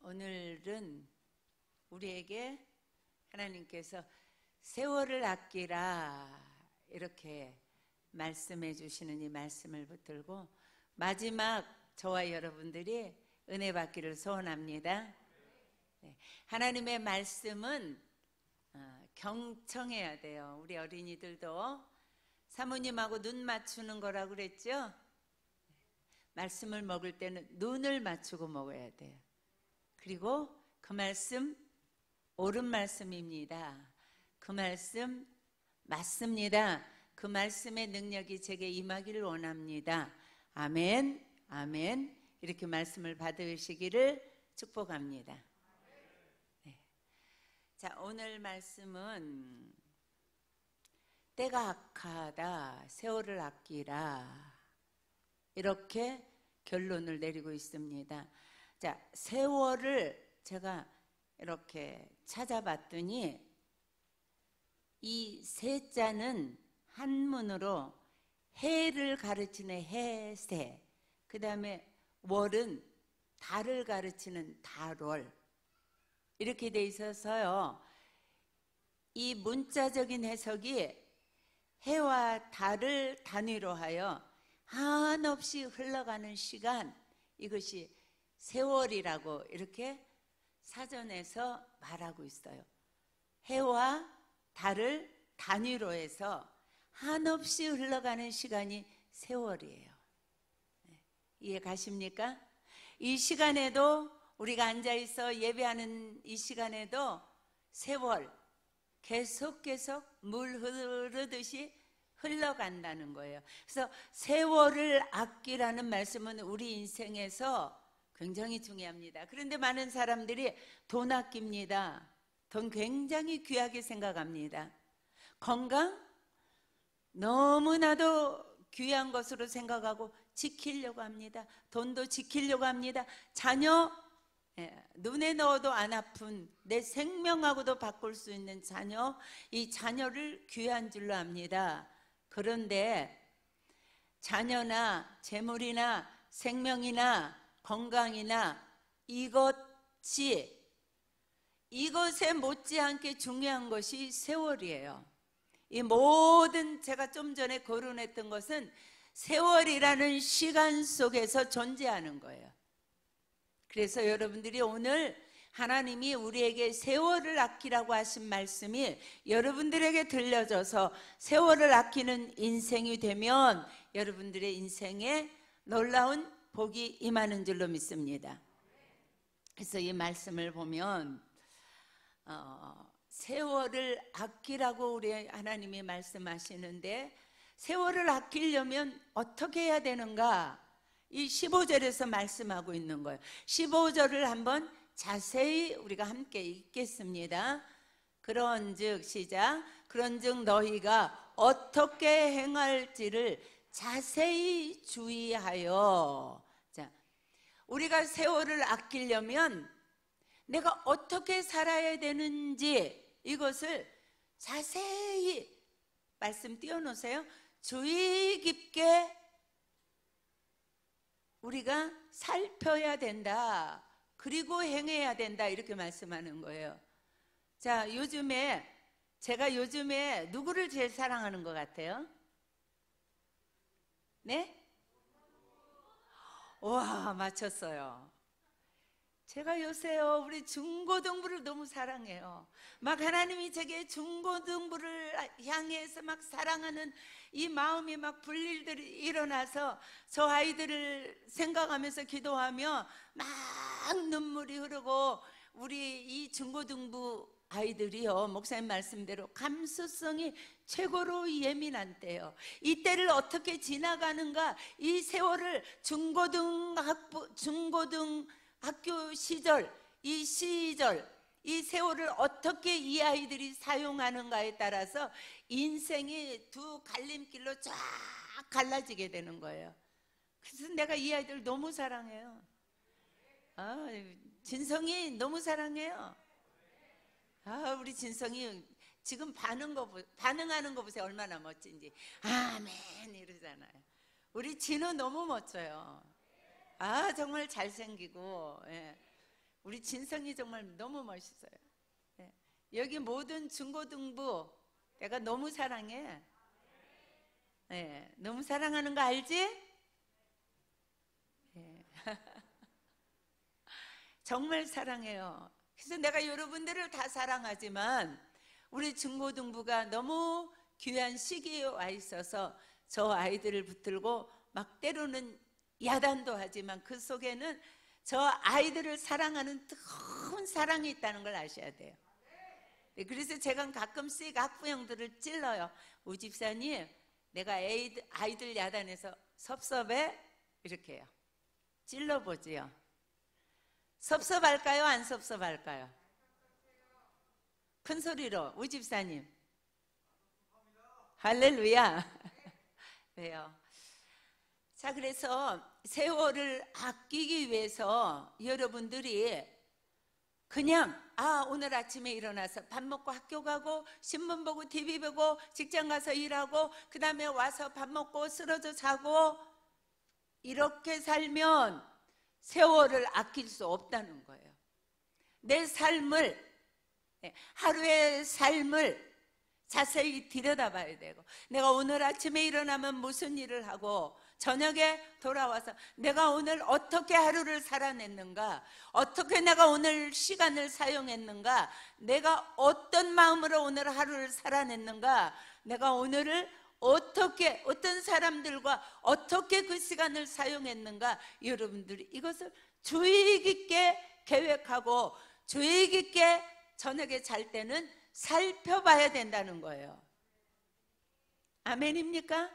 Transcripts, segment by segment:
오늘은 우리에게 하나님께서 세월을 아끼라 이렇게 말씀해 주시는 이 말씀을 붙들고 마지막 저와 여러분들이 은혜 받기를 소원합니다. 하나님의 말씀은 경청해야 돼요. 우리 어린이들도 사모님하고 눈 맞추는 거라고 그랬죠? 말씀을 먹을 때는 눈을 맞추고 먹어야 돼요. 그리고 그 말씀 옳은 말씀입니다. 그 말씀 맞습니다. 그 말씀의 능력이 제게 임하기를 원합니다. 아멘, 아멘. 이렇게 말씀을 받으시기를 축복합니다. 네. 자, 오늘 말씀은 때가 악하다, 세월을 아끼라 이렇게 결론을 내리고 있습니다. 자, 세월을 제가 이렇게 찾아봤더니 이 세자는 한문으로 해를 가르치는 해세, 그 다음에 월은 달을 가르치는 달월 이렇게 돼 있어서요, 이 문자적인 해석이 해와 달을 단위로 하여 한없이 흘러가는 시간, 이것이 세월이라고 이렇게 사전에서 말하고 있어요. 해와 달을 단위로 해서 한없이 흘러가는 시간이 세월이에요. 이해 가십니까? 이 시간에도 우리가 앉아있어 예배하는 이 시간에도 세월 계속 물 흐르듯이 흘러간다는 거예요. 그래서 세월을 아끼라는 말씀은 우리 인생에서 굉장히 중요합니다. 그런데 많은 사람들이 돈 아낍니다. 돈 굉장히 귀하게 생각합니다. 건강 너무나도 귀한 것으로 생각하고 지키려고 합니다. 돈도 지키려고 합니다. 자녀, 눈에 넣어도 안 아픈 내 생명하고도 바꿀 수 있는 자녀, 이 자녀를 귀한 줄로 압니다. 그런데 자녀나 재물이나 생명이나 건강이나 이것에 못지않게 중요한 것이 세월이에요. 이 모든 제가 좀 전에 거론했던 것은 세월이라는 시간 속에서 존재하는 거예요. 그래서 여러분들이 오늘 하나님이 우리에게 세월을 아끼라고 하신 말씀이 여러분들에게 들려져서 세월을 아끼는 인생이 되면 여러분들의 인생에 놀라운 복이 임하는 줄로 믿습니다. 그래서 이 말씀을 보면 세월을 아끼라고 우리 하나님이 말씀하시는데, 세월을 아끼려면 어떻게 해야 되는가? 이 15절에서 말씀하고 있는 거예요. 15절을 한번 자세히 우리가 함께 읽겠습니다. 그런즉 시작. 그런즉 너희가 어떻게 행할지를 자세히 주의하여. 자, 우리가 세월을 아끼려면 내가 어떻게 살아야 되는지 이것을 자세히 말씀 띄워놓으세요. 주의 깊게 우리가 살펴야 된다. 그리고 행해야 된다. 이렇게 말씀하는 거예요. 자, 제가 요즘에 누구를 제일 사랑하는 것 같아요? 네? 와, 맞췄어요. 제가 요새요, 우리 중고등부를 너무 사랑해요. 막 하나님이 제게 중고등부를 향해서 막 사랑하는 이 마음이 막 불일들이 일어나서 저 아이들을 생각하면서 기도하며 막 눈물이 흐르고, 우리 이 중고등부 아이들이요, 목사님 말씀대로 감수성이 최고로 예민한 때예요. 이 때를 어떻게 지나가는가, 이 세월을 중고등학교 시절, 이 세월을 어떻게 이 아이들이 사용하는가에 따라서 인생이 두 갈림길로 쫙 갈라지게 되는 거예요. 그래서 내가 이 아이들 너무 사랑해요. 진성이 너무 사랑해요. 우리 진성이 지금 반응하는 거 보세요. 얼마나 멋진지. 아멘 이러잖아요. 우리 진우 너무 멋져요. 정말 잘생기고, 예. 우리 우리 진성이 정말 너무 멋있어요. 네. 여기 모든 중고등부 내가 너무 사랑해. 네. 너무 사랑하는 거 알지? 네. 정말 사랑해요. 그래서 내가 여러분들을 다 사랑하지만 우리 중고등부가 너무 귀한 시기에 와 있어서 저 아이들을 붙들고 막 때로는 야단도 하지만 그 속에는 저 아이들을 사랑하는 뜨거운 사랑이 있다는 걸 아셔야 돼요. 네, 그래서 제가 가끔씩 학부형들을 찔러요. 우 집사님, 내가 아이들 야단해서 섭섭해? 이렇게 해요. 찔러보지요. 섭섭할까요? 안 섭섭할까요? 큰 소리로 우 집사님. 할렐루야. 왜요? 자, 그래서 세월을 아끼기 위해서 여러분들이 그냥 오늘 아침에 일어나서 밥 먹고 학교 가고 신문 보고 TV 보고 직장 가서 일하고 그 다음에 와서 밥 먹고 쓰러져 자고 이렇게 살면 세월을 아낄 수 없다는 거예요. 내 삶을, 하루의 삶을 자세히 들여다봐야 되고, 내가 오늘 아침에 일어나면 무슨 일을 하고 저녁에 돌아와서 내가 오늘 어떻게 하루를 살아냈는가, 어떻게 내가 오늘 시간을 사용했는가, 내가 어떤 마음으로 오늘 하루를 살아냈는가, 내가 오늘을 어떻게 어떤 사람들과 어떻게 그 시간을 사용했는가, 여러분들이 이것을 주의 깊게 계획하고 주의 깊게 저녁에 잘 때는 살펴봐야 된다는 거예요. 아멘입니까?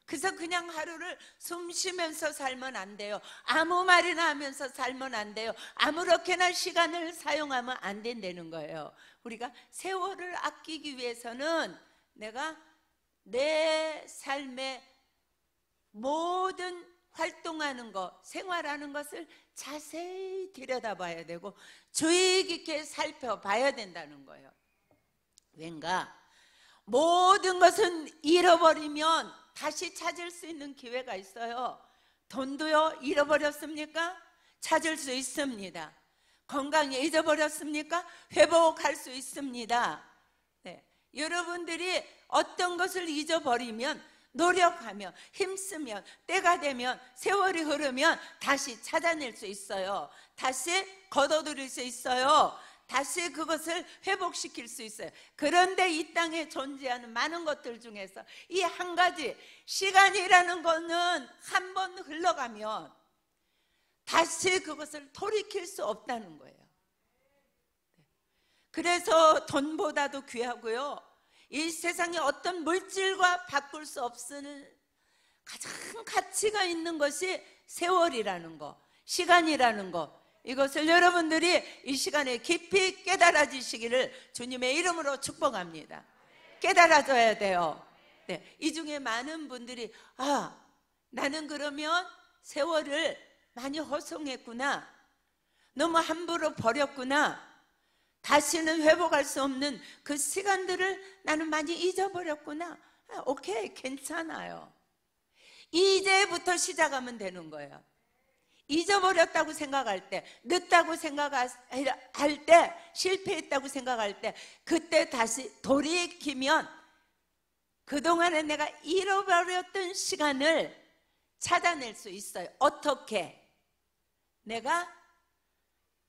그래서 그냥 하루를 숨 쉬면서 살면 안 돼요. 아무 말이나 하면서 살면 안 돼요. 아무렇게나 시간을 사용하면 안 된다는 거예요. 우리가 세월을 아끼기 위해서는 내가 내 삶의 모든 활동하는 것, 생활하는 것을 자세히 들여다봐야 되고 주의 깊게 살펴봐야 된다는 거예요. 왠가 모든 것은 잃어버리면 다시 찾을 수 있는 기회가 있어요. 돈도요, 잃어버렸습니까? 찾을 수 있습니다. 건강 잊어버렸습니까? 회복할 수 있습니다. 네. 여러분들이 어떤 것을 잊어버리면 노력하면 힘쓰면 때가 되면 세월이 흐르면 다시 찾아낼 수 있어요. 다시 거둬들일 수 있어요. 다시 그것을 회복시킬 수 있어요. 그런데 이 땅에 존재하는 많은 것들 중에서 이 한 가지, 시간이라는 것은 한 번 흘러가면 다시 그것을 돌이킬 수 없다는 거예요. 그래서 돈보다도 귀하고요, 이 세상에 어떤 물질과 바꿀 수 없는 가장 가치가 있는 것이 세월이라는 거, 시간이라는 거, 이것을 여러분들이 이 시간에 깊이 깨달아지시기를 주님의 이름으로 축복합니다. 깨달아져야 돼요. 네, 이 중에 많은 분들이 나는 그러면 세월을 많이 허송했구나, 너무 함부로 버렸구나, 다시는 회복할 수 없는 그 시간들을 나는 많이 잊어버렸구나. 오케이, 괜찮아요. 이제부터 시작하면 되는 거예요. 잊어버렸다고 생각할 때, 늦다고 생각할 때, 실패했다고 생각할 때, 그때 다시 돌이키면 그동안에 내가 잃어버렸던 시간을 찾아낼 수 있어요. 어떻게? 내가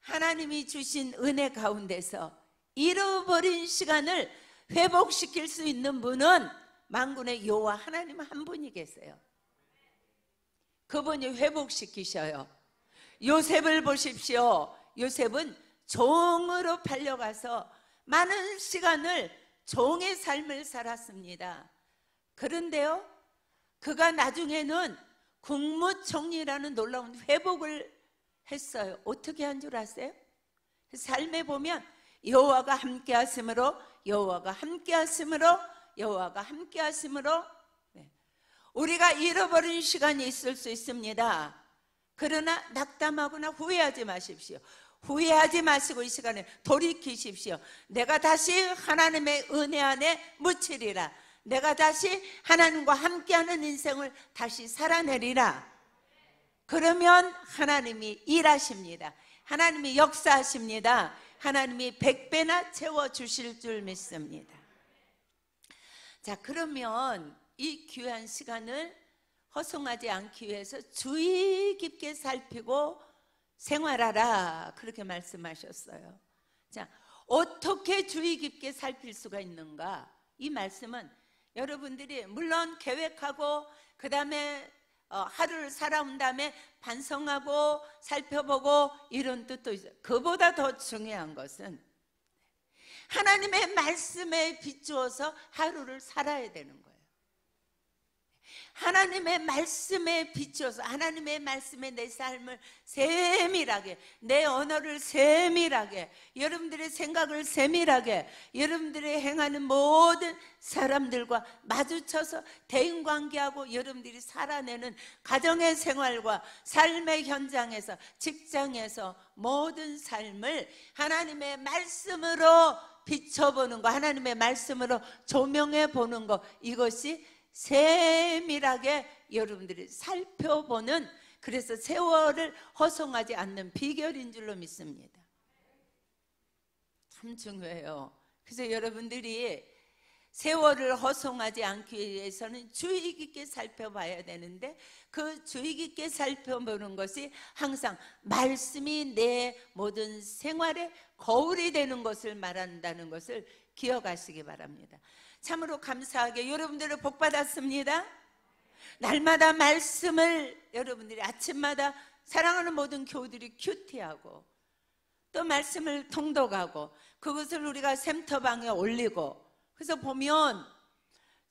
하나님이 주신 은혜 가운데서 잃어버린 시간을 회복시킬 수 있는 분은 만군의 여호와 하나님 한 분이 계세요. 그분이 회복시키셔요. 요셉을 보십시오. 요셉은 종으로 팔려가서 많은 시간을 종의 삶을 살았습니다. 그런데요, 그가 나중에는 국무총리라는 놀라운 회복을 했어요. 어떻게 한 줄 아세요? 삶에 보면 여호와가 함께 하심으로, 여호와가 함께 하심으로, 여호와가 함께 하심으로. 우리가 잃어버린 시간이 있을 수 있습니다. 그러나 낙담하거나 후회하지 마십시오. 후회하지 마시고 이 시간에 돌이키십시오. 내가 다시 하나님의 은혜 안에 묻히리라. 내가 다시 하나님과 함께하는 인생을 다시 살아내리라. 그러면 하나님이 일하십니다. 하나님이 역사하십니다. 하나님이 100배나 채워주실 줄 믿습니다. 자, 그러면 이 귀한 시간을 허송하지 않기 위해서 주의 깊게 살피고 생활하라, 그렇게 말씀하셨어요. 자, 어떻게 주의 깊게 살필 수가 있는가? 이 말씀은 여러분들이 물론 계획하고 그 다음에 하루를 살아온 다음에 반성하고 살펴보고 이런 뜻도 있어요. 그보다 더 중요한 것은 하나님의 말씀에 비추어서 하루를 살아야 되는 거예요. 하나님의 말씀에 비추어서 하나님의 말씀에 내 삶을 세밀하게, 내 언어를 세밀하게, 여러분들의 생각을 세밀하게, 여러분들의 행하는 모든 사람들과 마주쳐서 대인관계하고 여러분들이 살아내는 가정의 생활과 삶의 현장에서, 직장에서 모든 삶을 하나님의 말씀으로 비춰보는 거, 하나님의 말씀으로 조명해 보는 거, 이것이 세밀하게 여러분들이 살펴보는, 그래서 세월을 허송하지 않는 비결인 줄로 믿습니다. 참 중요해요. 그래서 여러분들이 세월을 허송하지 않기 위해서는 주의 깊게 살펴봐야 되는데, 그 주의 깊게 살펴보는 것이 항상 말씀이 내 모든 생활의 거울이 되는 것을 말한다는 것을 기억하시기 바랍니다. 참으로 감사하게 여러분들을 복받았습니다. 날마다 말씀을 여러분들이 아침마다 사랑하는 모든 교우들이 큐티하고 또 말씀을 통독하고 그것을 우리가 샘터방에 올리고, 그래서 보면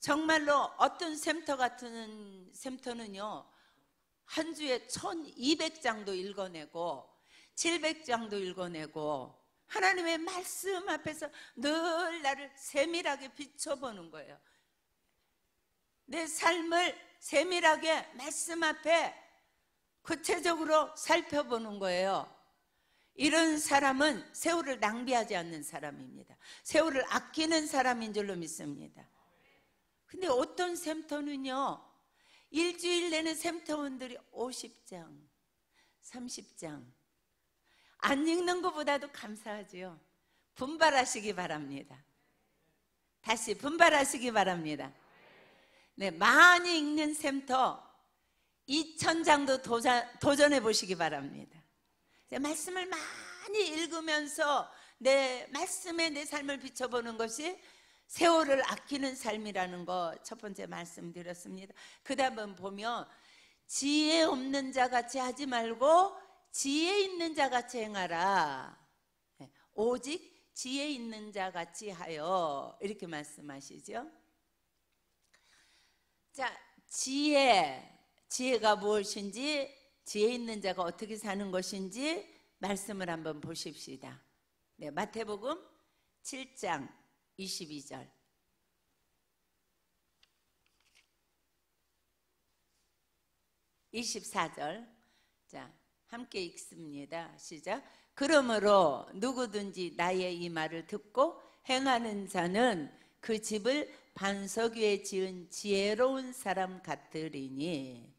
정말로 어떤 샘터 같은 샘터는요, 한 주에 1200장도 읽어내고 700장도 읽어내고 하나님의 말씀 앞에서 늘 나를 세밀하게 비춰보는 거예요. 내 삶을 세밀하게 말씀 앞에 구체적으로 살펴보는 거예요. 이런 사람은 세월을 낭비하지 않는 사람입니다. 세월을 아끼는 사람인 줄로 믿습니다. 근데 어떤 샘터는요, 일주일 내내 샘터원들이 50장, 30장 안 읽는 것보다도 감사하지요. 분발하시기 바랍니다. 다시 분발하시기 바랍니다. 네, 많이 읽는 샘터 2000장도 도전해 보시기 바랍니다. 말씀을 많이 읽으면서 내 말씀에 내 삶을 비춰보는 것이 세월을 아끼는 삶이라는 거 첫 번째 말씀드렸습니다. 그 다음은 보면 지혜 없는 자 같이 하지 말고 지혜 있는 자 같이 행하라. 오직 지혜 있는 자 같이 하여, 이렇게 말씀하시죠. 자, 지혜가 무엇인지, 지혜 있는 자가 어떻게 사는 것인지 말씀을 한번 보십시다. 네, 마태복음 7장 22절. 24절. 자, 함께 읽습니다. 시작. 그러므로 누구든지 나의 이 말을 듣고 행하는 자는 그 집을 반석 위에 지은 지혜로운 사람 같으리니.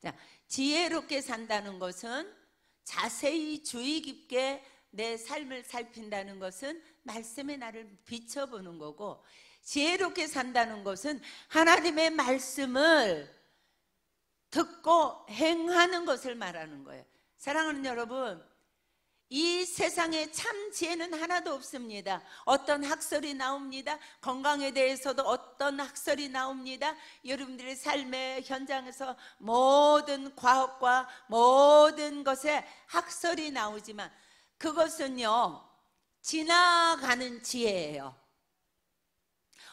자, 지혜롭게 산다는 것은 자세히 주의 깊게 내 삶을 살핀다는 것은 말씀에 나를 비춰보는 거고, 지혜롭게 산다는 것은 하나님의 말씀을 듣고 행하는 것을 말하는 거예요. 사랑하는 여러분, 이 세상에 참 지혜는 하나도 없습니다. 어떤 학설이 나옵니다. 건강에 대해서도 어떤 학설이 나옵니다. 여러분들의 삶의 현장에서 모든 과학과 모든 것에 학설이 나오지만 그것은요, 지나가는 지혜예요.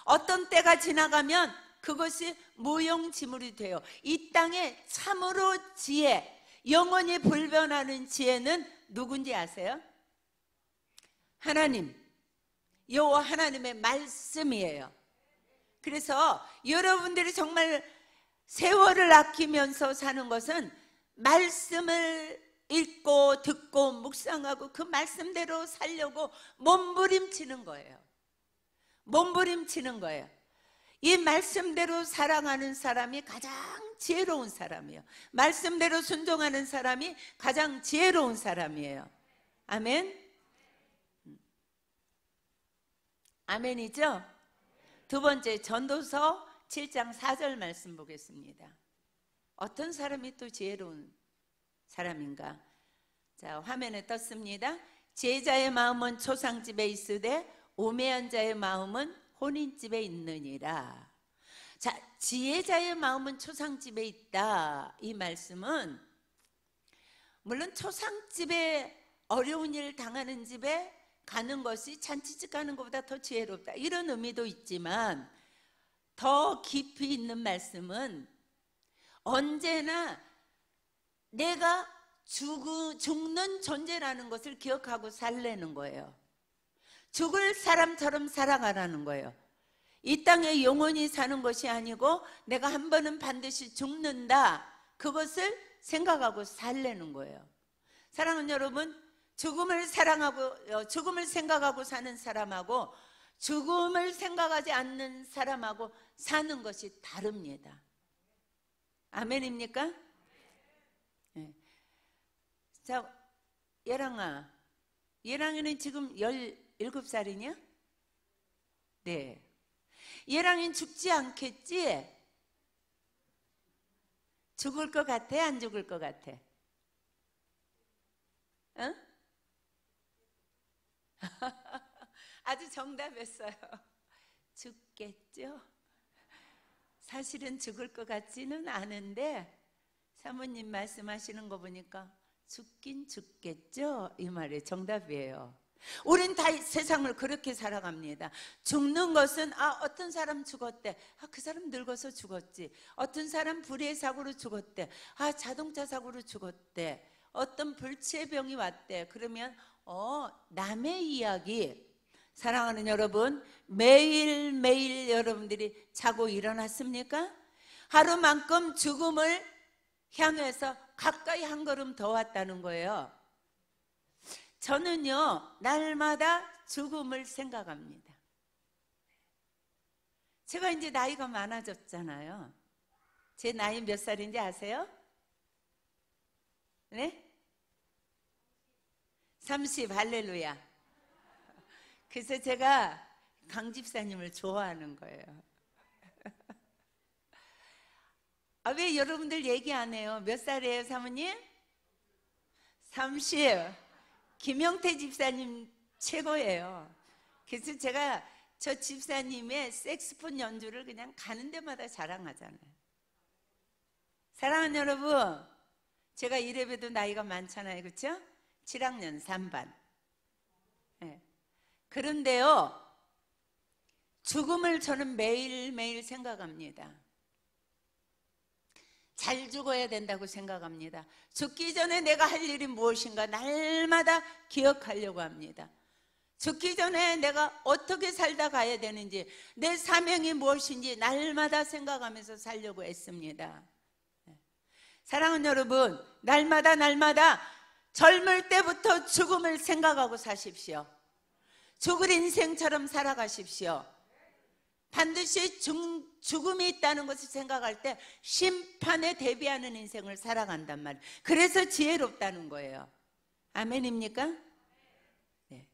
어떤 때가 지나가면 그것이 무용지물이 돼요. 이 땅에 참으로 지혜, 영원히 불변하는 지혜는 누군지 아세요? 하나님, 여호와 하나님의 말씀이에요. 그래서 여러분들이 정말 세월을 아끼면서 사는 것은 말씀을 읽고 듣고 묵상하고 그 말씀대로 살려고 몸부림치는 거예요. 몸부림치는 거예요. 이 말씀대로 살아가는 사람이 가장 지혜로운 사람이에요. 말씀대로 순종하는 사람이 가장 지혜로운 사람이에요. 아멘? 아멘이죠? 두 번째, 전도서 7장 4절 말씀 보겠습니다. 어떤 사람이 또 지혜로운 사람인가? 자, 화면에 떴습니다. 지혜자의 마음은 초상집에 있으되 우매한 자의 마음은 혼인집에 있느니라. 자, 지혜자의 마음은 초상집에 있다. 이 말씀은 물론 초상집에 어려운 일 당하는 집에 가는 것이 잔치집 가는 것보다 더 지혜롭다, 이런 의미도 있지만 더 깊이 있는 말씀은 언제나 내가 죽는 존재라는 것을 기억하고 살라는 거예요. 죽을 사람처럼 살아가라는 거예요. 이 땅에 영원히 사는 것이 아니고 내가 한 번은 반드시 죽는다, 그것을 생각하고 살라는 거예요. 사랑하는 여러분, 죽음을 생각하고 사는 사람하고 죽음을 생각하지 않는 사람하고 사는 것이 다릅니다. 아멘입니까? 네. 자, 예랑아, 예랑이는 지금 17살이냐? 네. 예랑이는 죽지 않겠지? 죽을 것 같아? 안 죽을 것 같아? 응? 아주 정답했어요. 죽겠죠? 사실은 죽을 것 같지는 않은데 사모님 말씀하시는 거 보니까 죽긴 죽겠죠? 이 말이 정답이에요. 우린 다 세상을 그렇게 살아갑니다. 죽는 것은 어떤 사람 죽었대, 그 사람 늙어서 죽었지. 어떤 사람 불의의 사고로 죽었대, 자동차 사고로 죽었대. 어떤 불치병이 왔대. 그러면 남의 이야기. 사랑하는 여러분, 매일매일 여러분들이 자고 일어났습니까? 하루만큼 죽음을 향해서 가까이 한 걸음 더 왔다는 거예요. 저는요, 날마다 죽음을 생각합니다. 제가 이제 나이가 많아졌잖아요. 제 나이 몇 살인지 아세요? 네? 30, 할렐루야. 그래서 제가 강 집사님을 좋아하는 거예요. 왜 여러분들 얘기 안 해요? 몇 살이에요, 사모님? 30. 김영태 집사님 최고예요. 그래서 제가 저 집사님의 색스폰 연주를 그냥 가는 데마다 자랑하잖아요. 사랑하는 여러분, 제가 이래봬도 나이가 많잖아요, 그렇죠? 7학년 3반. 네. 그런데요, 죽음을 저는 매일매일 생각합니다. 잘 죽어야 된다고 생각합니다. 죽기 전에 내가 할 일이 무엇인가 날마다 기억하려고 합니다. 죽기 전에 내가 어떻게 살다 가야 되는지, 내 사명이 무엇인지 날마다 생각하면서 살려고 애씁니다. 사랑하는 여러분, 날마다 젊을 때부터 죽음을 생각하고 사십시오. 죽을 인생처럼 살아가십시오. 반드시 죽음이 있다는 것을 생각할 때 심판에 대비하는 인생을 살아간단 말이에요. 그래서 지혜롭다는 거예요. 아멘입니까? 네.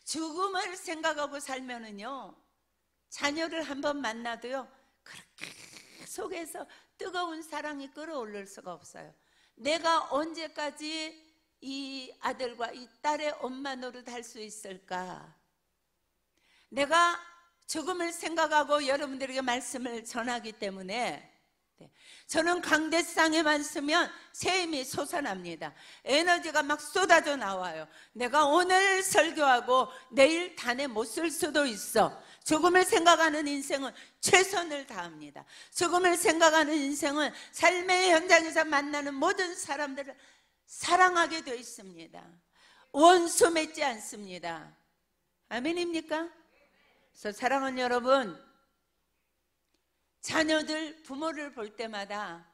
죽음을 생각하고 살면은요, 자녀를 한번 만나도요, 그렇게 속에서 뜨거운 사랑이 끌어올릴 수가 없어요. 내가 언제까지 이 아들과 이 딸의 엄마 노릇할 수 있을까? 내가 죽음을 생각하고 여러분들에게 말씀을 전하기 때문에 저는 강대상에만 서면 새 힘이 솟아납니다. 에너지가 막 쏟아져 나와요. 내가 오늘 설교하고 내일 단에 못 쓸 수도 있어. 죽음을 생각하는 인생은 최선을 다합니다. 죽음을 생각하는 인생은 삶의 현장에서 만나는 모든 사람들을 사랑하게 되어 있습니다. 원수 맺지 않습니다. 아멘입니까? 그래서 사랑하는 여러분, 자녀들, 부모를 볼 때마다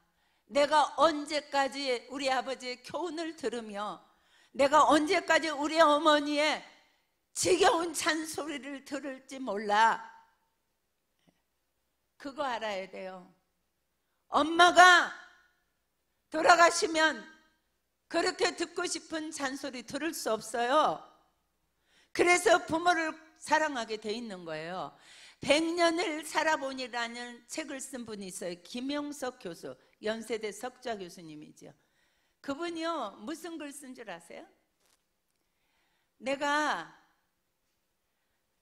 내가 언제까지 우리 아버지의 교훈을 들으며 내가 언제까지 우리 어머니의 지겨운 잔소리를 들을지 몰라. 그거 알아야 돼요. 엄마가 돌아가시면 그렇게 듣고 싶은 잔소리 들을 수 없어요. 그래서 부모를 사랑하게 돼 있는 거예요. 100년을 살아보니라는 책을 쓴 분이 있어요. 김영석 교수, 연세대 석좌 교수님이죠. 그분이요, 무슨 글 쓴 줄 아세요? 내가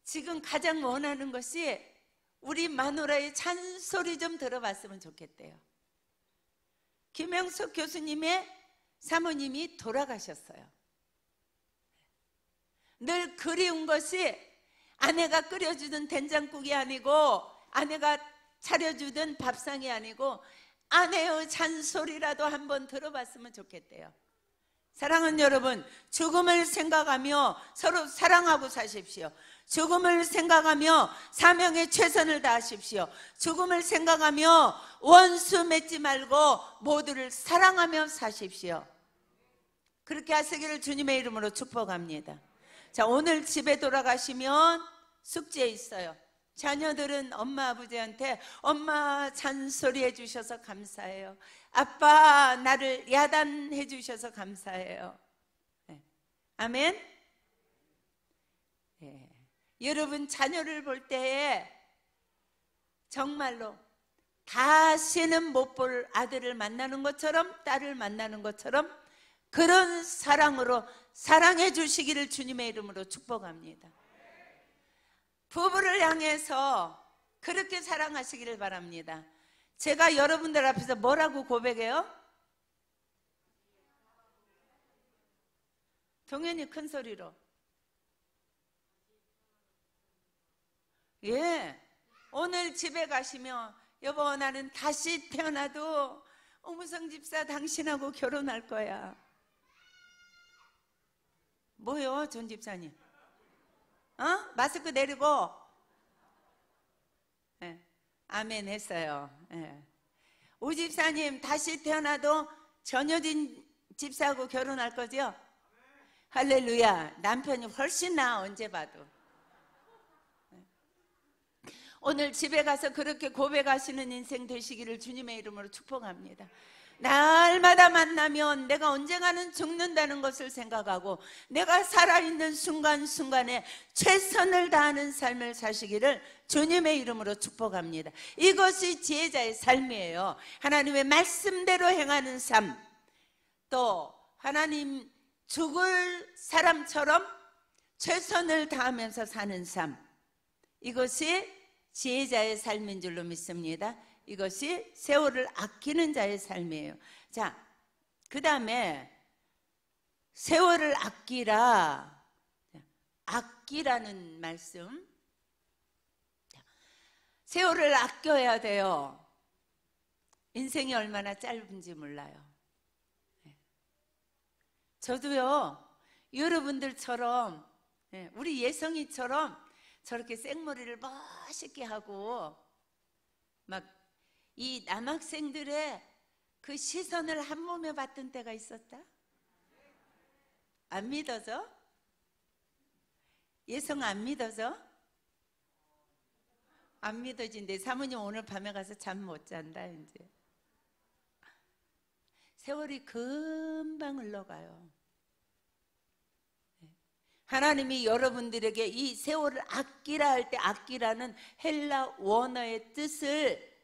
지금 가장 원하는 것이 우리 마누라의 잔소리 좀 들어봤으면 좋겠대요. 김영석 교수님의 사모님이 돌아가셨어요. 늘 그리운 것이 아내가 끓여주던 된장국이 아니고 아내가 차려주던 밥상이 아니고 아내의 잔소리라도 한번 들어봤으면 좋겠대요. 사랑하는 여러분, 죽음을 생각하며 서로 사랑하고 사십시오. 죽음을 생각하며 사명에 최선을 다하십시오. 죽음을 생각하며 원수 맺지 말고 모두를 사랑하며 사십시오. 그렇게 하시기를 주님의 이름으로 축복합니다. 자, 오늘 집에 돌아가시면 숙제 있어요. 자녀들은 엄마 아버지한테 엄마 잔소리 해주셔서 감사해요. 아빠 나를 야단해 주셔서 감사해요. 네. 아멘. 네. 여러분 자녀를 볼 때에 정말로 다시는 못 볼 아들을 만나는 것처럼 딸을 만나는 것처럼 그런 사랑으로 사랑해 주시기를 주님의 이름으로 축복합니다. 부부를 향해서 그렇게 사랑하시기를 바랍니다. 제가 여러분들 앞에서 뭐라고 고백해요? 동현이 큰 소리로. 예, 오늘 집에 가시면 여보 나는 다시 태어나도 오무성 집사 당신하고 결혼할 거야. 뭐요 전 집사님? 마스크 내리고. 네. 아멘 했어요. 네. 오 집사님 다시 태어나도 전효진 집사하고 결혼할 거죠? 할렐루야. 남편이 훨씬 나아 언제 봐도. 네. 오늘 집에 가서 그렇게 고백하시는 인생 되시기를 주님의 이름으로 축복합니다. 날마다 만나면 내가 언젠가는 죽는다는 것을 생각하고 내가 살아있는 순간순간에 최선을 다하는 삶을 사시기를 주님의 이름으로 축복합니다. 이것이 지혜자의 삶이에요. 하나님의 말씀대로 행하는 삶, 또 하나님 죽을 사람처럼 최선을 다하면서 사는 삶, 이것이 지혜자의 삶인 줄로 믿습니다. 이것이 세월을 아끼는 자의 삶이에요. 자, 그 다음에 세월을 아끼라. 아끼라는 말씀. 세월을 아껴야 돼요. 인생이 얼마나 짧은지 몰라요. 저도요, 여러분들처럼, 우리 예성이처럼 저렇게 생머리를 멋있게 하고 막 이 남학생들의 그 시선을 한 몸에 받던 때가 있었다? 안 믿어져? 예성 안 믿어져? 안 믿어진대. 사모님 오늘 밤에 가서 잠 못 잔다 이제. 세월이 금방 흘러가요. 하나님이 여러분들에게 이 세월을 아끼라 할 때 아끼라는 헬라 원어의 뜻을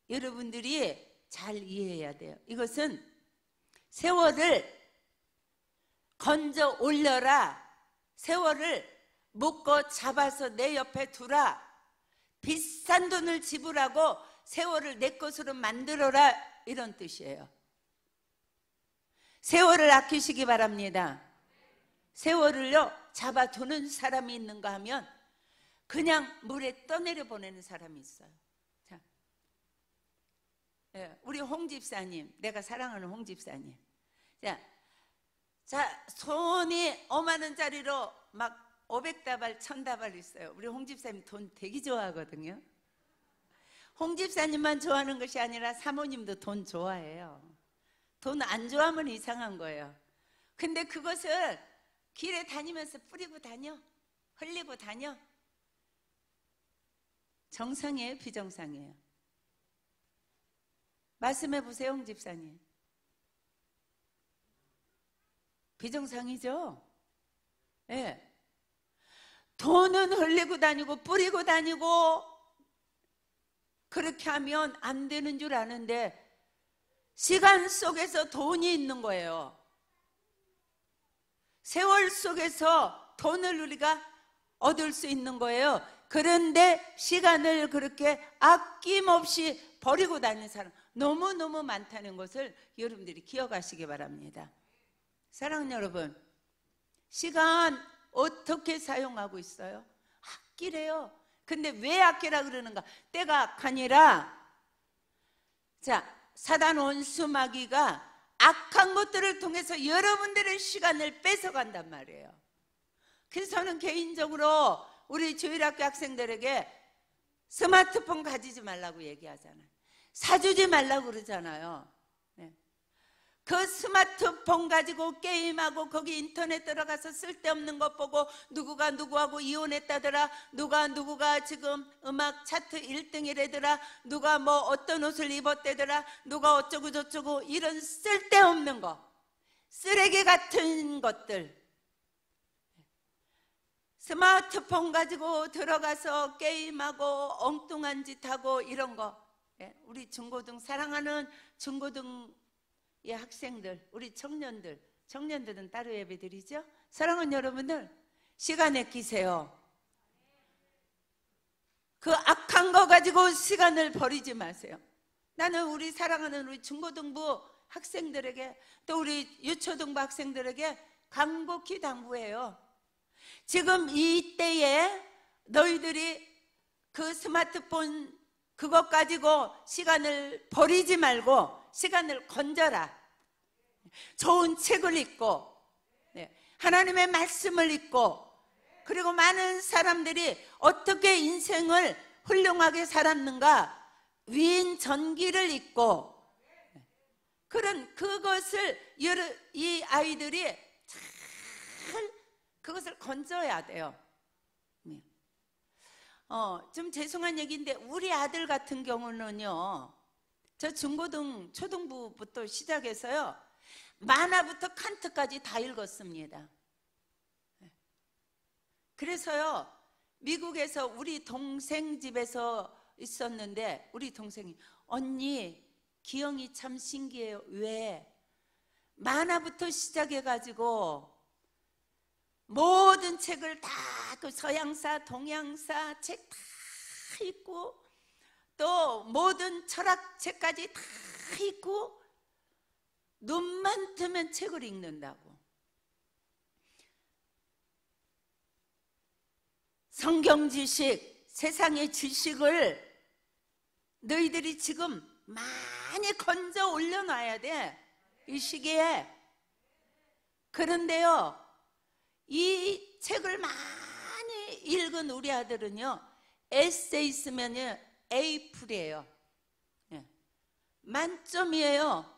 여러분들이 잘 이해해야 돼요. 이것은 세월을 건져 올려라, 세월을 묶어 잡아서 내 옆에 두라, 비싼 돈을 지불하고 세월을 내 것으로 만들어라, 이런 뜻이에요. 세월을 아끼시기 바랍니다. 세월을요 잡아두는 사람이 있는가 하면 그냥 물에 떠내려 보내는 사람이 있어요. 우리 홍 집사님, 내가 사랑하는 홍 집사님. 자, 손이 5만 원짜리로 막 500다발, 1000다발 있어요. 우리 홍 집사님 돈 되게 좋아하거든요. 홍 집사님만 좋아하는 것이 아니라 사모님도 돈 좋아해요. 돈 안 좋아하면 이상한 거예요. 근데 그것을 길에 다니면서 뿌리고 다녀? 흘리고 다녀? 정상이에요, 비정상이에요? 말씀해 보세요, 홍 집사님. 비정상이죠. 예. 돈은 흘리고 다니고 뿌리고 다니고 그렇게 하면 안 되는 줄 아는데 시간 속에서 돈이 있는 거예요. 세월 속에서 돈을 우리가 얻을 수 있는 거예요. 그런데 시간을 그렇게 아낌없이 버리고 다니는 사람 너무너무 많다는 것을 여러분들이 기억하시기 바랍니다. 사랑하는 여러분, 시간 어떻게 사용하고 있어요? 아끼래요. 근데 왜 아끼라 그러는가? 때가 악하니라. 자, 사단 원수 마귀가 악한 것들을 통해서 여러분들의 시간을 뺏어간단 말이에요. 그래서 저는 개인적으로 우리 주일학교 학생들에게 스마트폰 가지지 말라고 얘기하잖아요. 사주지 말라고 그러잖아요. 네. 그 스마트폰 가지고 게임하고 거기 인터넷 들어가서 쓸데없는 것 보고 누구가 누구하고 이혼했다더라, 누가 지금 음악 차트 1등이래더라, 누가 뭐 어떤 옷을 입었대더라, 누가 어쩌고 저쩌고 이런 쓸데없는 거, 쓰레기 같은 것들 스마트폰 가지고 들어가서 게임하고 엉뚱한 짓 하고 이런 거, 우리 중고등 사랑하는 중고등 학생들, 우리 청년들은 따로 예배드리죠. 사랑하는 여러분들, 시간에 끼세요. 그 악한 거 가지고 시간을 버리지 마세요. 나는 우리 사랑하는 우리 중고등부 학생들에게 또 우리 유초등부 학생들에게 간곡히 당부해요. 지금 이 때에 너희들이 그 스마트폰 그것 가지고 시간을 버리지 말고 시간을 건져라. 좋은 책을 읽고 하나님의 말씀을 읽고 그리고 많은 사람들이 어떻게 인생을 훌륭하게 살았는가 위인 전기를 읽고 그것을 이 아이들이 잘 그것을 건져야 돼요. 좀 죄송한 얘기인데 우리 아들 같은 경우는요, 저 중고등 초등부부터 시작해서요 만화부터 칸트까지 다 읽었습니다. 그래서요 미국에서 우리 동생 집에서 있었는데 우리 동생이 언니 기영이 참 신기해요. 왜? 만화부터 시작해가지고 모든 책을 다 그 서양사 동양사 책 다 읽고 또 모든 철학책까지 다 읽고 눈만 뜨면 책을 읽는다고. 성경 지식, 세상의 지식을 너희들이 지금 많이 건져 올려놔야 돼, 이 시기에. 그런데요 이 책을 많이 읽은 우리 아들은요 에세이 쓰면요 A풀이에요. 만점이에요.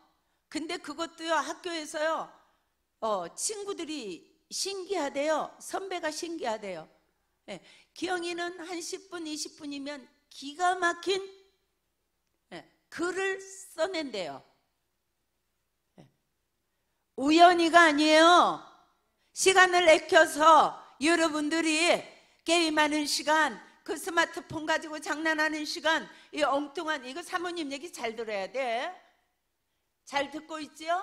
근데 그것도요 학교에서요 친구들이 신기하대요. 선배가 신기하대요. 기영이는 한 10분 20분이면 기가 막힌 글을 써낸대요. 우연히가 아니에요. 시간을 아껴서 여러분들이 게임하는 시간, 그 스마트폰 가지고 장난하는 시간, 이 엉뚱한 이거 사모님 얘기 잘 들어야 돼. 잘 듣고 있죠?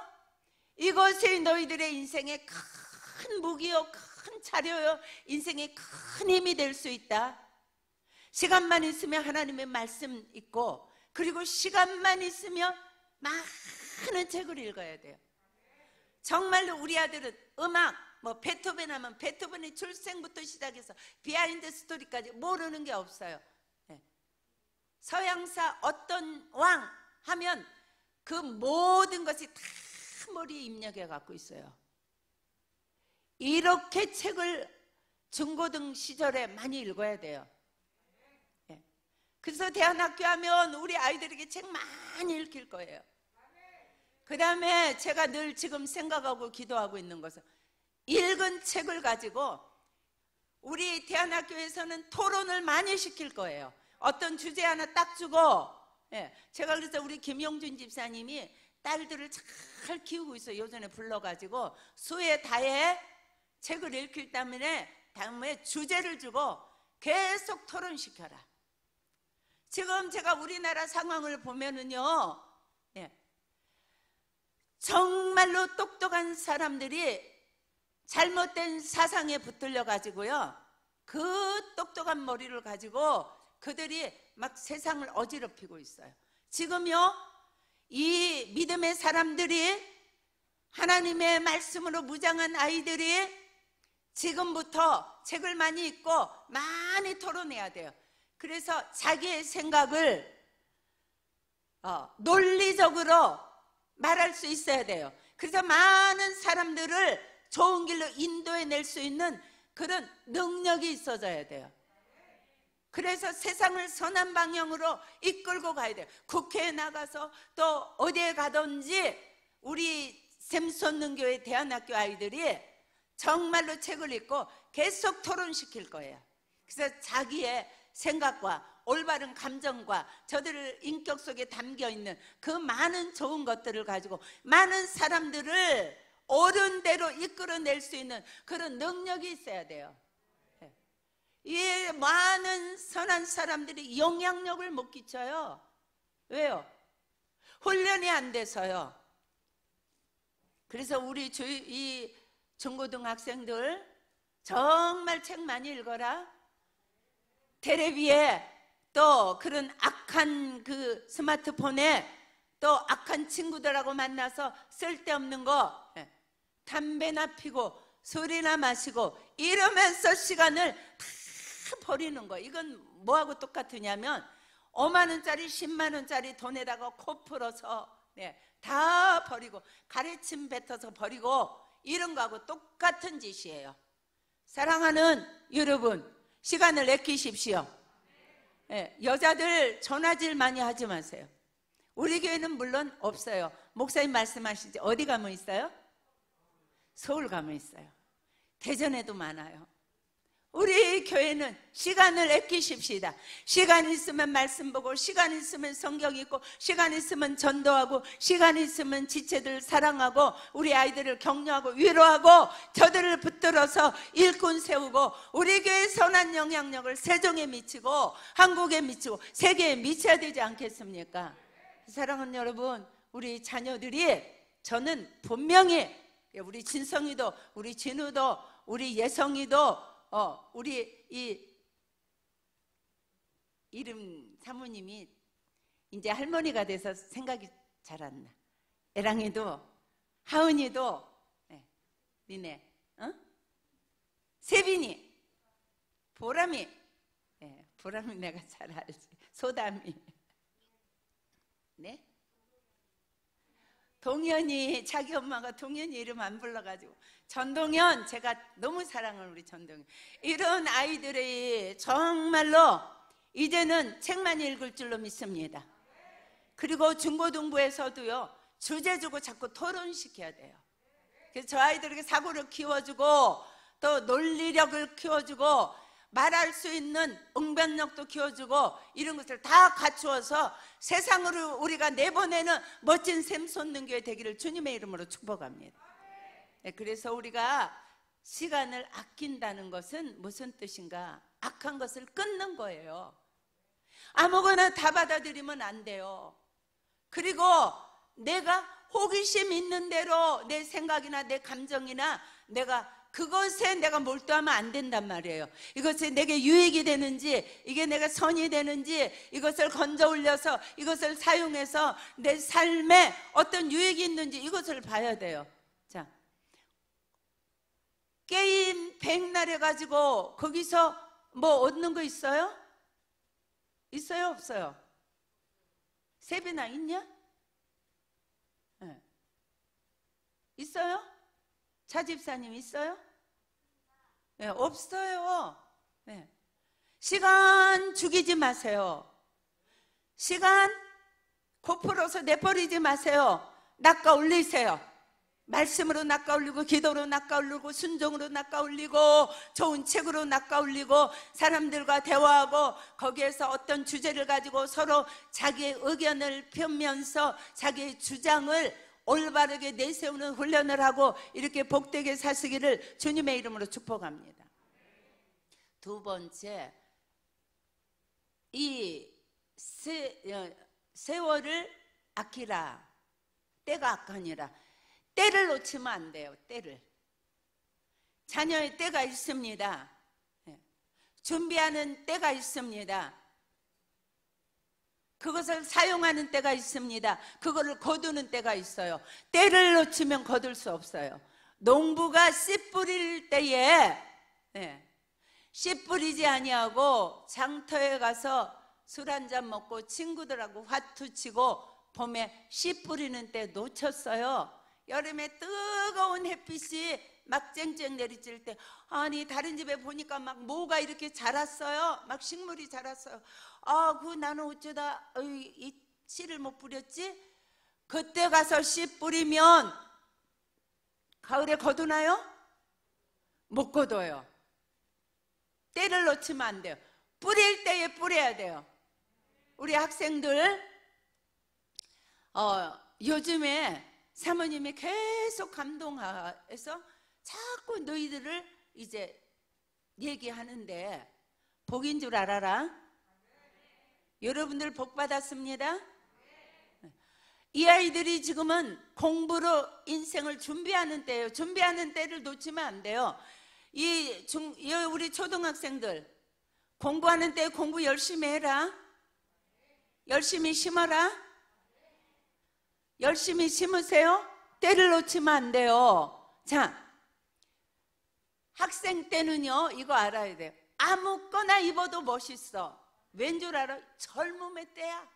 이것이 너희들의 인생의 큰 무기요, 큰 자료요, 인생의 큰 힘이 될 수 있다. 시간만 있으면 하나님의 말씀 있고, 그리고 시간만 있으면 많은 책을 읽어야 돼요. 정말로 우리 아들은 음악, 뭐 베토벤 하면 베토벤의 출생부터 시작해서 비하인드 스토리까지 모르는 게 없어요. 서양사 어떤 왕 하면 그 모든 것이 다 머리에 입력해 갖고 있어요. 이렇게 책을 중고등 시절에 많이 읽어야 돼요. 그래서 대안학교 하면 우리 아이들에게 책 많이 읽힐 거예요. 그 다음에 제가 늘 지금 생각하고 기도하고 있는 것은 읽은 책을 가지고 우리 대안학교에서는 토론을 많이 시킬 거예요. 어떤 주제 하나 딱 주고 제가 그래서 우리 김용준 집사님이 딸들을 잘 키우고 있어. 요전에 불러가지고 수에 다해 책을 읽힐 다음에 주제를 주고 계속 토론시켜라. 지금 제가 우리나라 상황을 보면은요, 정말로 똑똑한 사람들이 잘못된 사상에 붙들려 가지고요, 그 똑똑한 머리를 가지고 그들이 막 세상을 어지럽히고 있어요. 지금요, 이 믿음의 사람들이, 하나님의 말씀으로 무장한 아이들이 지금부터 책을 많이 읽고 많이 토론해야 돼요. 그래서 자기의 생각을 논리적으로 말할 수 있어야 돼요. 그래서 많은 사람들을 좋은 길로 인도해낼 수 있는 그런 능력이 있어져야 돼요. 그래서 세상을 선한 방향으로 이끌고 가야 돼요. 국회에 나가서 또 어디에 가든지 우리 샘솟는 대안학교 아이들이 정말로 책을 읽고 계속 토론시킬 거예요. 그래서 자기의 생각과 올바른 감정과 저들 인격 속에 담겨있는 그 많은 좋은 것들을 가지고 많은 사람들을 옳은 대로 이끌어낼 수 있는 그런 능력이 있어야 돼요. 이 많은 선한 사람들이 영향력을 못 끼쳐요. 왜요? 훈련이 안 돼서요. 그래서 우리 이 중고등학생들 정말 책 많이 읽어라. 텔레비에 또 그런 악한 그 스마트폰에 또 악한 친구들하고 만나서 쓸데없는 거, 담배나 피고 술이나 마시고 이러면서 시간을 다 버리는 거. 이건 뭐하고 똑같으냐면 5만 원짜리 10만 원짜리 돈에다가 코 풀어서 다 버리고 가래침 뱉어서 버리고 이런 거하고 똑같은 짓이에요. 사랑하는 여러분, 시간을 아끼십시오. 여자들 전화질 많이 하지 마세요. 우리 교회는 물론 없어요. 목사님 말씀하시지 어디 가면 있어요? 서울 가면 있어요. 대전에도 많아요. 우리 교회는 시간을 아끼십시다. 시간 있으면 말씀 보고, 시간 있으면 성경 읽고, 시간 있으면 전도하고, 시간 있으면 지체들 사랑하고, 우리 아이들을 격려하고 위로하고, 저들을 붙들어서 일꾼 세우고, 우리 교회의 선한 영향력을 세종에 미치고 한국에 미치고 세계에 미쳐야 되지 않겠습니까? 사랑하는 여러분, 우리 자녀들이, 저는 분명히 우리 진성이도, 우리 진우도, 우리 예성이도, 우리 이 이름 사모님이 이제 할머니가 돼서 생각이 잘 안 나. 애랑이도, 하은이도, 니네, 세빈이, 보람이, 보람이 내가 잘 알지. 소담이, 네? 동현이, 자기 엄마가 동현이 이름 안 불러가지고 전동현, 제가 너무 사랑하는 우리 전동현. 이런 아이들이 정말로 이제는 책만 읽을 줄로 믿습니다. 그리고 중고등부에서도요, 주제 주고 자꾸 토론시켜야 돼요. 그래서 저 아이들에게 사고를 키워주고 또 논리력을 키워주고 말할 수 있는 응변력도 키워주고 이런 것을 다 갖추어서 세상으로 우리가 내보내는 멋진 샘솟는 교회 되기를 주님의 이름으로 축복합니다. 그래서 우리가 시간을 아낀다는 것은 무슨 뜻인가? 악한 것을 끊는 거예요. 아무거나 다 받아들이면 안 돼요. 그리고 내가 호기심 있는 대로 내 생각이나 내 감정이나 그것에 내가 몰두하면 안 된단 말이에요. 이것이 내게 유익이 되는지, 이게 내가 선이 되는지, 이것을 건져 올려서 이것을 사용해서 내 삶에 어떤 유익이 있는지 이것을 봐야 돼요. 자, 게임 백날 해가지고 거기서 뭐 얻는 거 있어요? 있어요? 없어요? 세비나 있냐? 네. 있어요? 차 집사님 있어요? 네, 없어요. 네. 시간 죽이지 마세요. 시간 고풀어서 내버리지 마세요. 낚아 올리세요. 말씀으로 낚아 올리고, 기도로 낚아 올리고, 순종으로 낚아 올리고, 좋은 책으로 낚아 올리고, 사람들과 대화하고, 거기에서 어떤 주제를 가지고 서로 자기의 의견을 펴면서 자기의 주장을 올바르게 내세우는 훈련을 하고 이렇게 복되게 사시기를 주님의 이름으로 축복합니다. 두 번째, 이 세월을 아끼라. 때가 악하니라. 때를 놓치면 안 돼요. 때를. 자녀의 때가 있습니다. 준비하는 때가 있습니다. 그것을 사용하는 때가 있습니다. 그거를 거두는 때가 있어요. 때를 놓치면 거둘 수 없어요. 농부가 씨 뿌릴 때에 씨 뿌리지 아니하고 장터에 가서 술 한잔 먹고 친구들하고 화투 치고 봄에 씨 뿌리는 때 놓쳤어요. 여름에 뜨거운 햇빛이 막 쨍쨍 내리칠 때, 아니 다른 집에 보니까 막 뭐가 이렇게 자랐어요. 막 식물이 자랐어요. 아, 나는 어쩌다 이 씨를 못 뿌렸지? 그때 가서 씨 뿌리면 가을에 거두나요? 못 거둬요. 때를 놓치면 안 돼요. 뿌릴 때에 뿌려야 돼요. 우리 학생들 요즘에 사모님이 계속 감동해서 자꾸 너희들을 이제 얘기하는데 복인 줄 알아라. 여러분들 복 받았습니다. 이 아이들이 지금은 공부로 인생을 준비하는 때예요. 준비하는 때를 놓치면 안 돼요. 우리 초등학생들 공부하는 때 공부 열심히 해라. 열심히 심어라. 열심히 심으세요. 때를 놓치면 안 돼요. 자, 학생 때는요, 이거 알아야 돼요. 아무거나 입어도 멋있어. 왠 줄 알아? 젊음의 때야.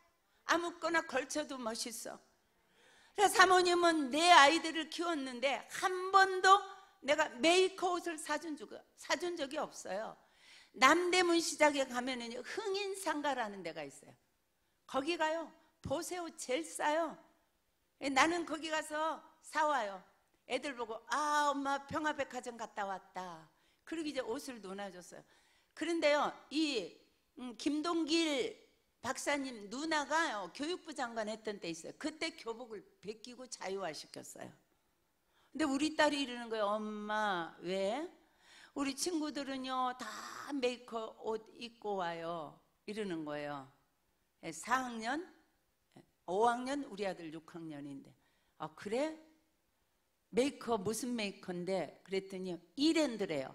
아무거나 걸쳐도 멋있어. 그래서 사모님은 내 아이들을 키웠는데 한 번도 내가 메이커 옷을 사준 적이 없어요. 남대문 시장에 가면은 흥인상가라는 데가 있어요. 거기 가요. 보세요. 제일 싸요. 나는 거기 가서 사와요. 애들 보고, 아, 엄마 평화백화점 갔다 왔다. 그리고 이제 옷을 논아줬어요. 그런데요, 이 김동길 박사님 누나가 교육부 장관 했던 때 있어요. 그때 교복을 베끼고 자유화시켰어요. 근데 우리 딸이 이러는 거예요. 엄마, 왜? 우리 친구들은요 다 메이커 옷 입고 와요. 이러는 거예요. 4학년, 5학년, 우리 아들 6학년인데. 아, 그래? 메이커 무슨 메이커인데? 그랬더니 이랜드래요.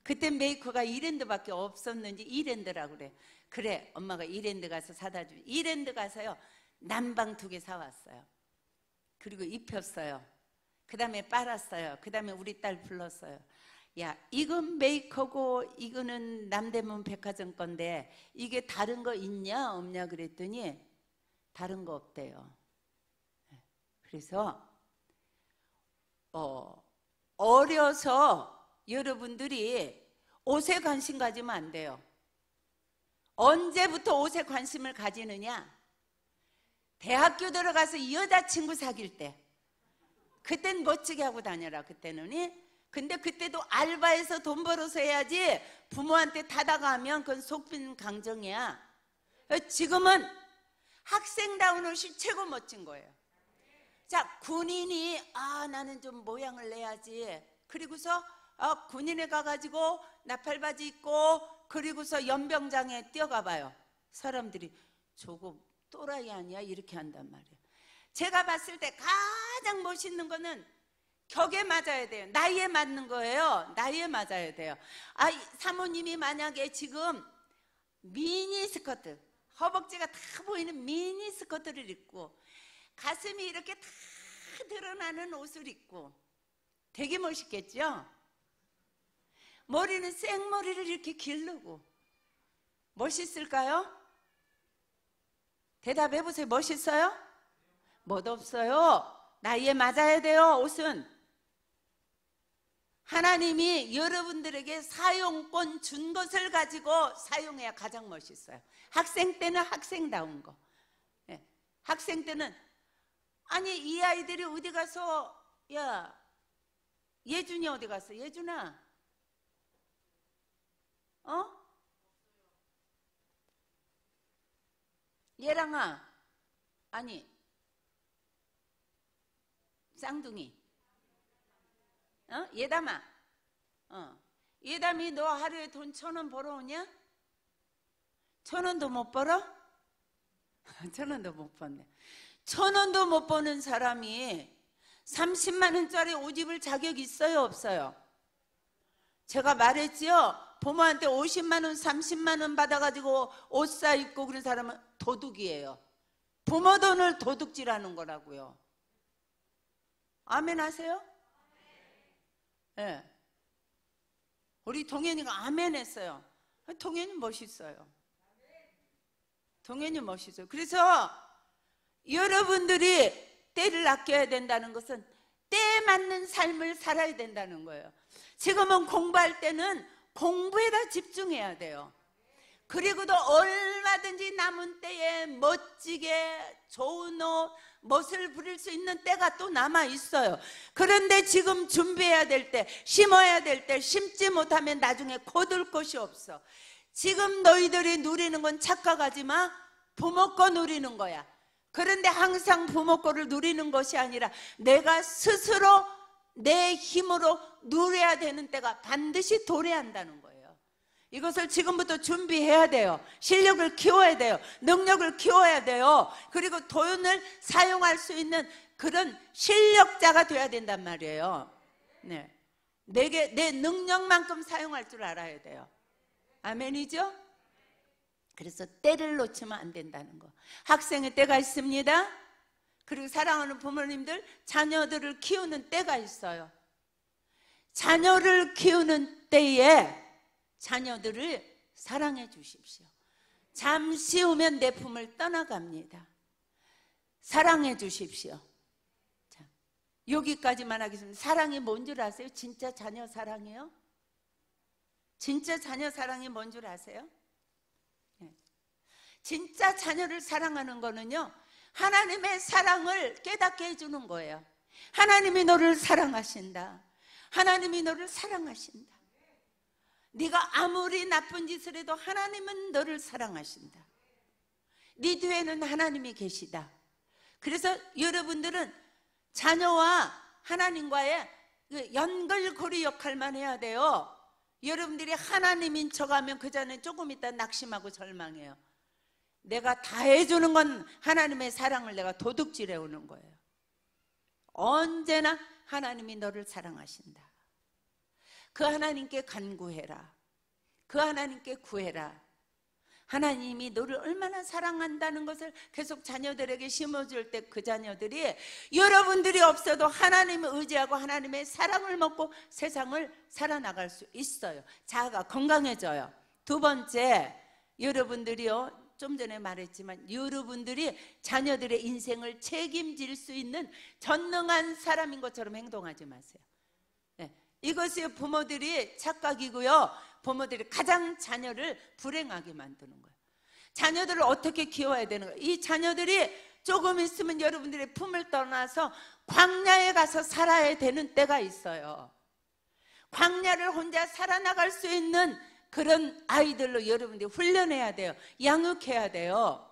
그때 메이커가 이랜드밖에 없었는지 이랜드라고 그래. 그래, 엄마가 이랜드 가서 사다 주. 이랜드 가서요 난방 2개 사왔어요. 그리고 입혔어요. 그 다음에 빨았어요. 그 다음에 우리 딸 불렀어요. 야, 이건 메이커고 이거는 남대문 백화점 건데 이게 다른 거 있냐 없냐 그랬더니 다른 거 없대요. 그래서 어려서 여러분들이 옷에 관심 가지면 안 돼요. 언제부터 옷에 관심을 가지느냐? 대학교 들어가서 여자친구 사귈 때. 그땐 멋지게 하고 다녀라. 그때는. 근데 그때도 알바해서 돈 벌어서 해야지 부모한테 타다가 하면 그건 속빈 강정이야. 지금은 학생다운 옷이 최고 멋진 거예요. 자, 군인이 나는 좀 모양을 내야지. 그리고서 군인에 가가지고 나팔바지 입고 그리고서 연병장에 뛰어가봐요. 사람들이 저거 또라이 아니야? 이렇게 한단 말이에요. 제가 봤을 때 가장 멋있는 거는 격에 맞아야 돼요. 나이에 맞는 거예요. 나이에 맞아야 돼요. 사모님이 만약에 지금 미니스커트, 허벅지가 다 보이는 미니스커트를 입고 가슴이 이렇게 다 드러나는 옷을 입고 되게 멋있겠죠? 머리는 생머리를 이렇게 기르고 멋있을까요? 대답해 보세요. 멋있어요? 멋없어요. 나이에 맞아야 돼요. 옷은 하나님이 여러분들에게 사용권 준 것을 가지고 사용해야 가장 멋있어요. 학생 때는 학생다운 거. 학생 때는 아니 이 아이들이 어디 가서 야 예준이 어디 갔어? 예준아 예랑아 아니 쌍둥이. 예담아. 예담이 너 하루에 돈 1,000원 벌어오냐? 1,000원도 못 벌어? 1,000원도 못 버네. 1,000원도 못 버는 사람이 30만 원짜리 옷 입을 자격 있어요, 없어요? 제가 말했지요. 부모한테 50만 원, 30만 원 받아가지고 옷 사 입고 그런 사람은 도둑이에요. 부모 돈을 도둑질하는 거라고요. 아멘 하세요? 네. 우리 동현이가 아멘 했어요. 동현이 멋있어요. 동현이 멋있어요. 그래서 여러분들이 때를 아껴야 된다는 것은 때에 맞는 삶을 살아야 된다는 거예요. 지금은 공부할 때는 공부에다 집중해야 돼요. 그리고도 얼마든지 남은 때에 멋지게 좋은 옷, 멋을 부릴 수 있는 때가 또 남아 있어요. 그런데 지금 준비해야 될 때, 심어야 될 때 심지 못하면 나중에 거둘 것이 없어. 지금 너희들이 누리는 건 착각하지 마. 부모 거 누리는 거야. 그런데 항상 부모 거를 누리는 것이 아니라 내가 스스로 내 힘으로 누려야 되는 때가 반드시 도래한다는 거예요. 이것을 지금부터 준비해야 돼요. 실력을 키워야 돼요. 능력을 키워야 돼요. 그리고 돈을 사용할 수 있는 그런 실력자가 돼야 된단 말이에요. 네. 내 능력만큼 사용할 줄 알아야 돼요. 아멘이죠? 그래서 때를 놓치면 안 된다는 거. 학생의 때가 있습니다. 그리고 사랑하는 부모님들, 자녀들을 키우는 때가 있어요. 자녀를 키우는 때에 자녀들을 사랑해 주십시오. 잠시 후면 내 품을 떠나갑니다. 사랑해 주십시오. 자, 여기까지만 하겠습니다. 사랑이 뭔 줄 아세요? 진짜 자녀 사랑이요? 진짜 자녀 사랑이 뭔 줄 아세요? 진짜 자녀를 사랑하는 거는요, 하나님의 사랑을 깨닫게 해주는 거예요. 하나님이 너를 사랑하신다. 하나님이 너를 사랑하신다. 네가 아무리 나쁜 짓을 해도 하나님은 너를 사랑하신다. 네 뒤에는 하나님이 계시다. 그래서 여러분들은 자녀와 하나님과의 연결고리 역할만 해야 돼요. 여러분들이 하나님인 척하면 그 자는 조금 있다 낙심하고 절망해요. 내가 다 해주는 건 하나님의 사랑을 내가 도둑질해 오는 거예요. 언제나 하나님이 너를 사랑하신다. 그 하나님께 간구해라. 그 하나님께 구해라. 하나님이 너를 얼마나 사랑한다는 것을 계속 자녀들에게 심어줄 때 그 자녀들이 여러분들이 없어도 하나님을 의지하고 하나님의 사랑을 먹고 세상을 살아나갈 수 있어요. 자아가 건강해져요. 두 번째, 여러분들이요, 좀 전에 말했지만 여러분들이 자녀들의 인생을 책임질 수 있는 전능한 사람인 것처럼 행동하지 마세요. 네. 이것이 부모들이 착각이고요. 부모들이 가장 자녀를 불행하게 만드는 거예요. 자녀들을 어떻게 키워야 되는 거예요? 이 자녀들이 조금 있으면 여러분들의 품을 떠나서 광야에 가서 살아야 되는 때가 있어요. 광야를 혼자 살아나갈 수 있는 그런 아이들로 여러분들이 훈련해야 돼요. 양육해야 돼요.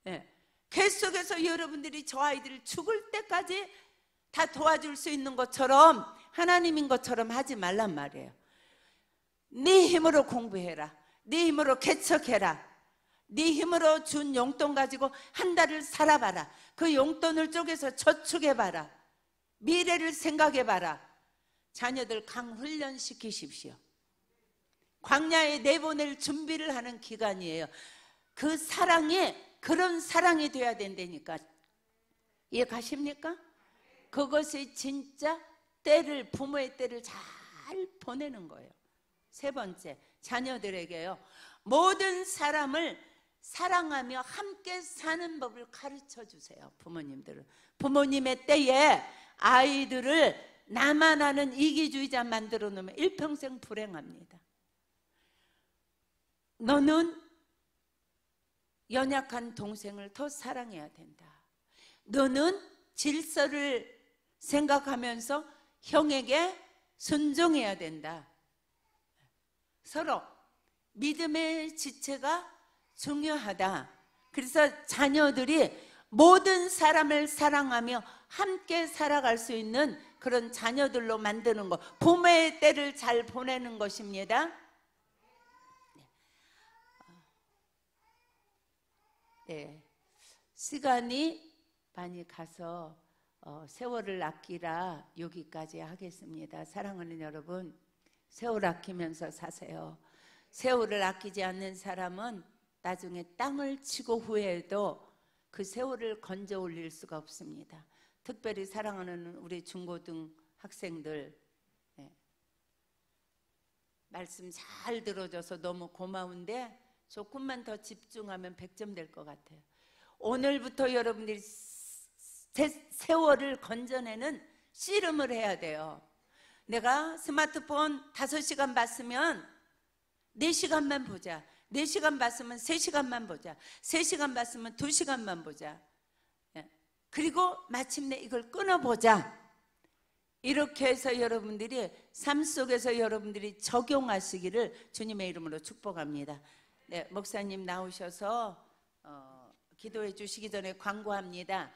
네. 계속해서 여러분들이 저 아이들을 죽을 때까지 다 도와줄 수 있는 것처럼 하나님인 것처럼 하지 말란 말이에요. 네 힘으로 공부해라. 네 힘으로 개척해라. 네 힘으로 준 용돈 가지고 한 달을 살아봐라. 그 용돈을 쪼개서 저축해봐라. 미래를 생각해봐라. 자녀들 강훈련시키십시오. 광야에 내보낼 준비를 하는 기간이에요. 그 사랑이 그런 사랑이 돼야 된다니까. 이해 가십니까? 그것이 진짜 때를, 부모의 때를 잘 보내는 거예요. 세 번째, 자녀들에게요, 모든 사람을 사랑하며 함께 사는 법을 가르쳐 주세요. 부모님들은 부모님의 때에 아이들을 나만 아는 이기주의자 만들어 놓으면 일평생 불행합니다. 너는 연약한 동생을 더 사랑해야 된다. 너는 질서를 생각하면서 형에게 순종해야 된다. 서로 믿음의 지체가 중요하다. 그래서 자녀들이 모든 사람을 사랑하며 함께 살아갈 수 있는 그런 자녀들로 만드는 것, 봄의 때를 잘 보내는 것입니다. 네, 시간이 많이 가서 세월을 아끼라 여기까지 하겠습니다. 사랑하는 여러분, 세월 아끼면서 사세요. 세월을 아끼지 않는 사람은 나중에 땅을 치고 후회해도 그 세월을 건져 올릴 수가 없습니다. 특별히 사랑하는 우리 중고등 학생들, 네. 말씀 잘 들어줘서 너무 고마운데 조금만 더 집중하면 100점 될 것 같아요. 오늘부터 여러분들이 세월을 건져내는 씨름을 해야 돼요. 내가 스마트폰 5시간 봤으면 4시간만 보자. 4시간 봤으면 3시간만 보자. 3시간 봤으면 2시간만 보자. 그리고 마침내 이걸 끊어보자. 이렇게 해서 여러분들이 삶 속에서 여러분들이 적용하시기를 주님의 이름으로 축복합니다. 네, 목사님 나오셔서 기도해 주시기 전에 광고합니다.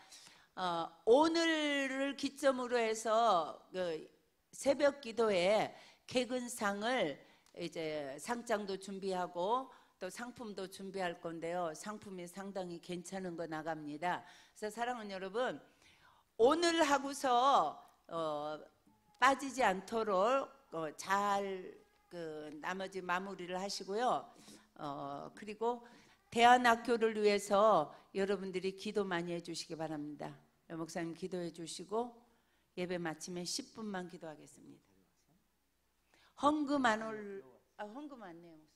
오늘을 기점으로 해서 그 새벽 기도에 개근상을 이제 상장도 준비하고 또 상품도 준비할 건데요. 상품이 상당히 괜찮은 거 나갑니다. 그래서 사랑하는 여러분, 오늘 하고서 빠지지 않도록 잘 나머지 마무리를 하시고요. 그리고 대안학교를 위해서 여러분들이 기도 많이 해주시기 바랍니다. 목사님 기도해 주시고 예배 마치면 10분만 기도하겠습니다. 헌금 안 내요, 목사님.